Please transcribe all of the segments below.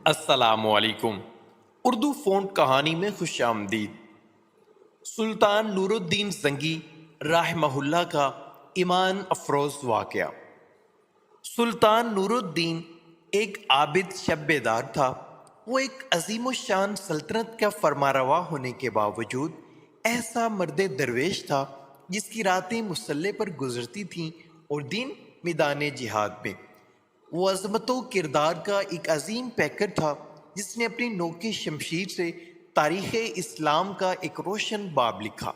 السلام علیکم۔ اردو فونٹ کہانی میں خوش آمدید۔ سلطان نور الدین زنگی رحمہ اللہ کا ایمان افروز واقعہ۔ سلطان نور الدین ایک عابد شب بیدار تھا۔ وہ ایک عظیم الشان سلطنت کا فرمانروا ہونے کے باوجود ایسا مرد درویش تھا جس کی راتیں مسلح پر گزرتی تھیں اور دن میدان جہاد میں۔ وہ عظمت و کردار کا ایک عظیم پیکر تھا جس نے اپنی نوک شمشیر سے تاریخ اسلام کا ایک روشن باب لکھا۔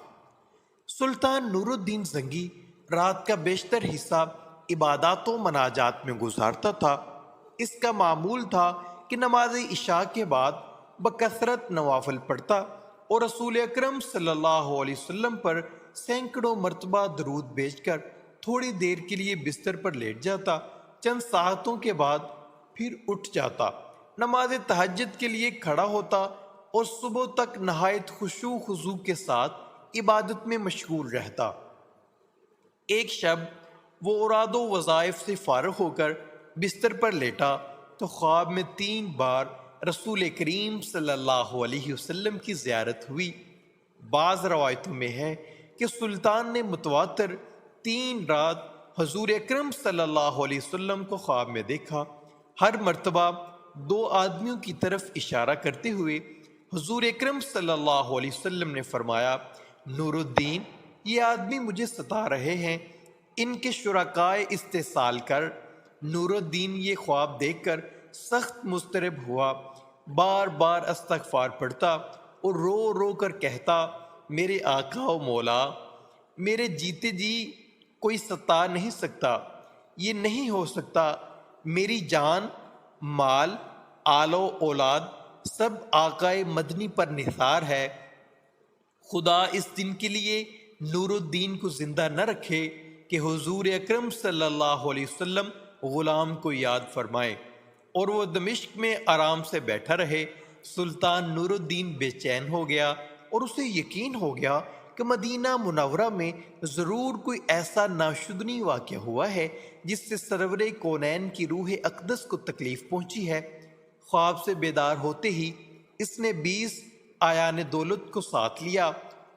سلطان نور الدین زنگی رات کا بیشتر حصہ عبادات و مناجات میں گزارتا تھا۔ اس کا معمول تھا کہ نماز عشاء کے بعد بکثرت نوافل پڑھتا اور رسول اکرم صلی اللہ علیہ وسلم پر سینکڑوں مرتبہ درود بھیج کر تھوڑی دیر کے لیے بستر پر لیٹ جاتا۔ چند ساعتوں کے بعد پھر اٹھ جاتا، نماز تہجد کے لیے کھڑا ہوتا اور صبح تک نہایت خشوع خضوع کے ساتھ عبادت میں مشغول رہتا۔ ایک شب وہ اوراد و وظائف سے فارغ ہو کر بستر پر لیٹا تو خواب میں 3 بار رسول کریم صلی اللہ علیہ وسلم کی زیارت ہوئی۔ بعض روایتوں میں ہے کہ سلطان نے متواتر 3 رات حضور اکرم صلی اللہ علیہ وسلم کو خواب میں دیکھا۔ ہر مرتبہ 2 آدمیوں کی طرف اشارہ کرتے ہوئے حضور اکرم صلی اللہ علیہ وسلم نے فرمایا، نور الدین، یہ آدمی مجھے ستا رہے ہیں، ان کے شرکائے استحصال کر۔ نور الدین یہ خواب دیکھ کر سخت مضطرب ہوا، بار بار استغفار پڑھتا اور رو رو کر کہتا، میرے آقا و مولا، میرے جیتے جی کوئی ستا نہیں سکتا، یہ نہیں ہو سکتا، میری جان، مال، آل و اولاد سب آقائے مدنی پر نثار ہے۔ خدا اس دن کے لیے نور الدین کو زندہ نہ رکھے کہ حضور اکرم صلی اللہ علیہ وسلم غلام کو یاد فرمائے اور وہ دمشق میں آرام سے بیٹھا رہے۔ سلطان نور الدین بے چین ہو گیا اور اسے یقین ہو گیا کہ مدینہ منورہ میں ضرور کوئی ایسا ناشدنی واقعہ ہوا ہے جس سے سرور کونین کی روح اقدس کو تکلیف پہنچی ہے۔ خواب سے بیدار ہوتے ہی اس نے 20 آیان دولت کو ساتھ لیا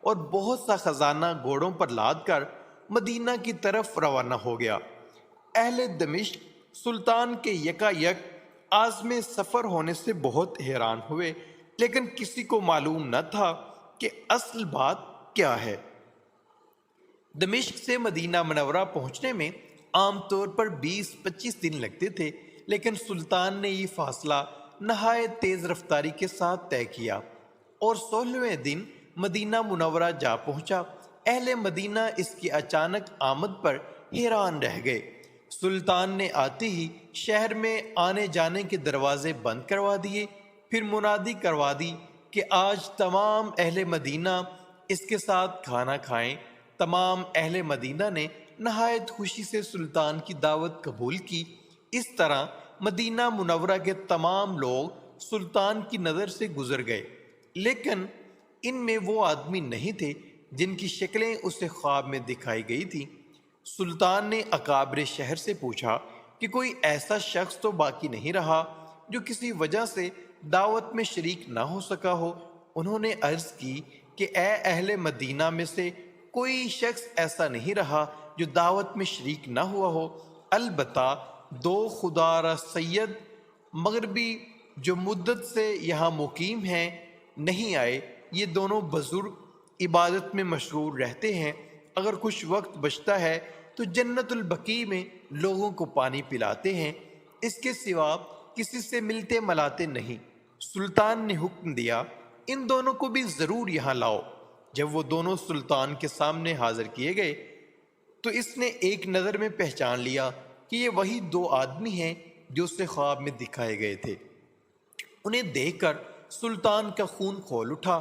اور بہت سا خزانہ گھوڑوں پر لاد کر مدینہ کی طرف روانہ ہو گیا۔ اہل دمشق سلطان کے یکا یک عازم سفر ہونے سے بہت حیران ہوئے، لیکن کسی کو معلوم نہ تھا کہ اصل بات کیا ہے۔ دمشق سے مدینہ منورہ پہنچنے میں عام طور پر 20-25 دن لگتے تھے، لیکن سلطان نے یہ فاصلہ نہایت تیز رفتاری کے ساتھ طے کیا اور 16ویں دن مدینہ منورہ جا پہنچا۔ اہل مدینہ اس کی اچانک آمد پر حیران رہ گئے۔ سلطان نے آتے ہی شہر میں آنے جانے کے دروازے بند کروا دیے، پھر منادی کروا دی کہ آج تمام اہل مدینہ اس کے ساتھ کھانا کھائیں۔ تمام اہل مدینہ نے نہایت خوشی سے سلطان کی دعوت قبول کی۔ اس طرح مدینہ منورہ کے تمام لوگ سلطان کی نظر سے گزر گئے، لیکن ان میں وہ آدمی نہیں تھے جن کی شکلیں اسے خواب میں دکھائی گئی تھی۔ سلطان نے اکابر شہر سے پوچھا کہ کوئی ایسا شخص تو باقی نہیں رہا جو کسی وجہ سے دعوت میں شریک نہ ہو سکا ہو۔ انہوں نے عرض کی کہ اے اہل مدینہ میں سے کوئی شخص ایسا نہیں رہا جو دعوت میں شریک نہ ہوا ہو، البتہ 2 خدارہ سید مغربی جو مدت سے یہاں مقیم ہیں نہیں آئے۔ یہ دونوں بزرگ عبادت میں مشغول رہتے ہیں، اگر کچھ وقت بچتا ہے تو جنت البقیع میں لوگوں کو پانی پلاتے ہیں، اس کے سوا کسی سے ملتے ملاتے نہیں۔ سلطان نے حکم دیا، ان دونوں کو بھی ضرور یہاں لاؤ۔ جب وہ دونوں سلطان کے سامنے حاضر کیے گئے تو اس نے ایک نظر میں پہچان لیا کہ یہ وہی 2 آدمی ہیں جو اسے خواب میں دکھائے گئے تھے۔ انہیں دیکھ کر سلطان کا خون کھول اٹھا،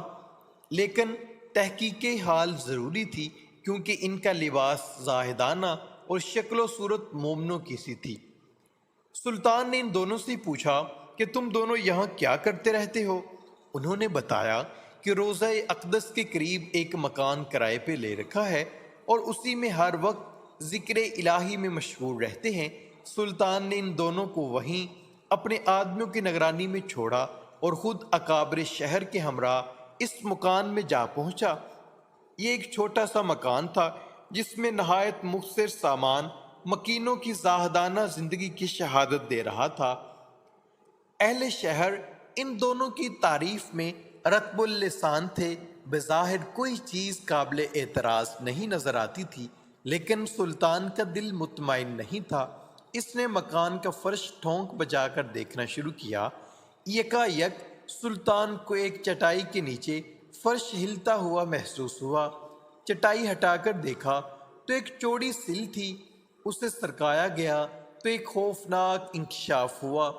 لیکن تحقیق حال ضروری تھی کیونکہ ان کا لباس زاہدانہ اور شکل و صورت مومنوں کی سی تھی۔ سلطان نے ان دونوں سے پوچھا کہ تم دونوں یہاں کیا کرتے رہتے ہو؟ انہوں نے بتایا کہ روضہ اقدس کے قریب ایک مکان کرائے پہ لے رکھا ہے اور اسی میں ہر وقت ذکر الہی میں مشغول رہتے ہیں۔ سلطان نے ان دونوں کو وہیں اپنے آدمیوں کی نگرانی میں چھوڑا اور خود اکابر شہر کے ہمراہ اس مکان میں جا پہنچا۔ یہ ایک چھوٹا سا مکان تھا جس میں نہایت مختصر سامان مکینوں کی زاہدانہ زندگی کی شہادت دے رہا تھا۔ اہل شہر ان دونوں کی تعریف میں رطب اللسان تھے۔ بظاہر کوئی چیز قابل اعتراض نہیں نظر آتی تھی، لیکن سلطان کا دل مطمئن نہیں تھا۔ اس نے مکان کا فرش ٹھونک بجا کر دیکھنا شروع کیا۔ یکا یک سلطان کو ایک چٹائی کے نیچے فرش ہلتا ہوا محسوس ہوا۔ چٹائی ہٹا کر دیکھا تو ایک چوڑی سل تھی۔ اسے سرکایا گیا تو ایک خوفناک انکشاف ہوا۔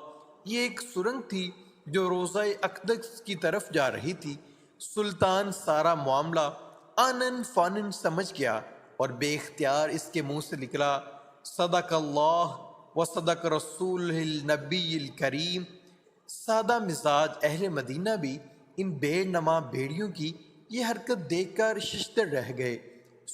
یہ ایک سرنگ تھی جو روضہ اقدس کی طرف جا رہی تھی۔ سلطان سارا معاملہ آنن فانن سمجھ گیا اور بے اختیار اس کے منہ سے نکلا، صدق اللہ و صدق رسول النبی الکریم۔ سادہ مزاج اہل مدینہ بھی ان بے نما بھیڑیوں کی یہ حرکت دیکھ کر ششدر رہ گئے۔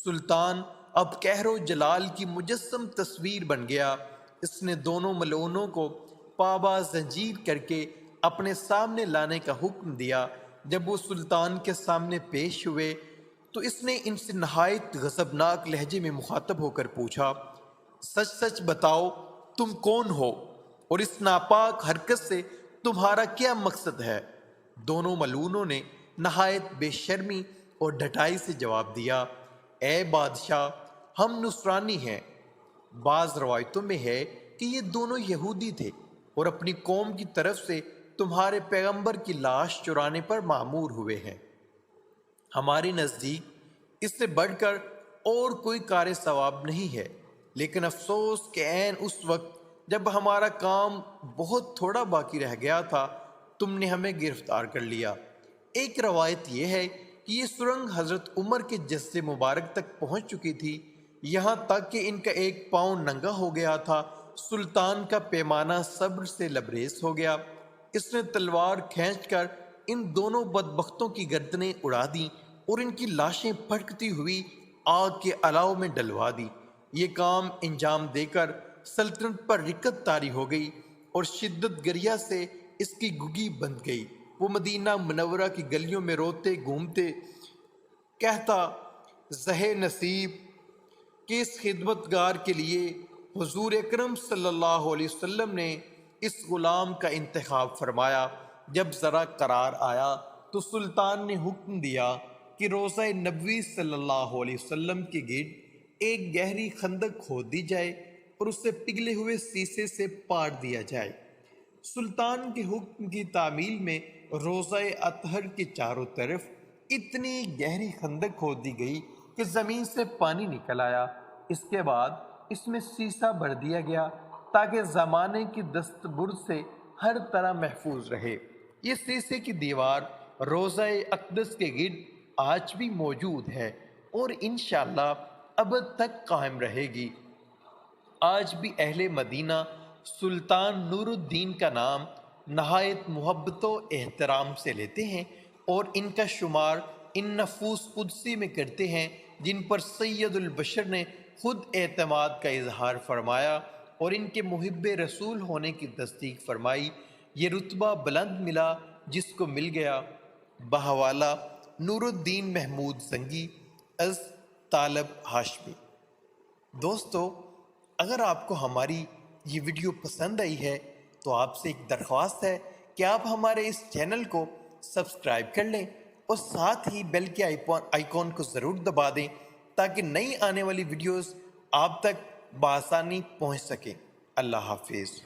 سلطان اب قہر و جلال کی مجسم تصویر بن گیا۔ اس نے دونوں ملعونوں کو پابا زنجیر کر کے اپنے سامنے لانے کا حکم دیا۔ جب وہ سلطان کے سامنے پیش ہوئے تو اس نے ان سے نہایت غضبناک لہجے میں مخاطب ہو کر پوچھا، سچ سچ بتاؤ تم کون ہو اور اس ناپاک حرکت سے تمہارا کیا مقصد ہے؟ دونوں ملعونوں نے نہایت بے شرمی اور ڈھٹائی سے جواب دیا، اے بادشاہ، ہم نصرانی ہیں۔ بعض روایتوں میں ہے کہ یہ دونوں یہودی تھے اور اپنی قوم کی طرف سے تمہارے پیغمبر کی لاش چرانے پر مأمور ہوئے ہیں۔ ہمارے نزدیک اس سے بڑھ کر اور کوئی کار ثواب نہیں ہے، لیکن افسوس کہ عین اس وقت جب ہمارا کام بہت تھوڑا باقی رہ گیا تھا تم نے ہمیں گرفتار کر لیا۔ ایک روایت یہ ہے کہ یہ سرنگ حضرت عمر کے جسد مبارک تک پہنچ چکی تھی، یہاں تک کہ ان کا ایک پاؤں ننگا ہو گیا تھا۔ سلطان کا پیمانہ صبر سے لبریز ہو گیا۔ اس نے تلوار کھینچ کر ان دونوں بدبختوں کی گردنیں اڑا دیں اور ان کی لاشیں پھٹکتی ہوئی آگ کے الاؤ میں ڈلوا دی۔ یہ کام انجام دے کر سلطنت پر رکت طاری ہو گئی اور شدت گریہ سے اس کی گگی بند گئی۔ وہ مدینہ منورہ کی گلیوں میں روتے گھومتے کہتا، زہ نصیب کہ اس خدمتگار کے لیے حضور اکرم صلی اللہ علیہ وسلم نے اس غلام کا انتخاب فرمایا۔ جب ذرا قرار آیا تو سلطان نے حکم دیا کہ روضہ نبوی صلی اللہ علیہ وسلم کے گرد ایک گہری خندق کھود دی جائے اور اسے پگھلے ہوئے سیسے سے پاڑ دیا جائے۔ سلطان کے حکم کی تعمیل میں روضہ اطہر کے چاروں طرف اتنی گہری خندق کھود دی گئی کہ زمین سے پانی نکل آیا۔ اس کے بعد اس میں سیسا بھر دیا گیا تاکہ زمانے کی دست برد سے ہر طرح محفوظ رہے۔ یہ سیسے کی دیوار روضہ اقدس کے گرد آج بھی موجود ہے اور انشاءاللہ ابد تک قائم رہے گی۔ آج بھی اہل مدینہ سلطان نور الدین کا نام نہایت محبت و احترام سے لیتے ہیں اور ان کا شمار ان نفوس قدسی میں کرتے ہیں جن پر سید البشر نے خود اعتماد کا اظہار فرمایا اور ان کے محب رسول ہونے کی تصدیق فرمائی۔ یہ رتبہ بلند ملا جس کو مل گیا بحوالہ نور الدین محمود زنگی از طالب ہاشمی۔ دوستو، اگر آپ کو ہماری یہ ویڈیو پسند آئی ہے تو آپ سے ایک درخواست ہے کہ آپ ہمارے اس چینل کو سبسکرائب کر لیں اور ساتھ ہی بیل کے آئیکن کو ضرور دبا دیں تاکہ نئی آنے والی ویڈیوز آپ تک بآسانی پہنچ سکیں۔ اللہ حافظ۔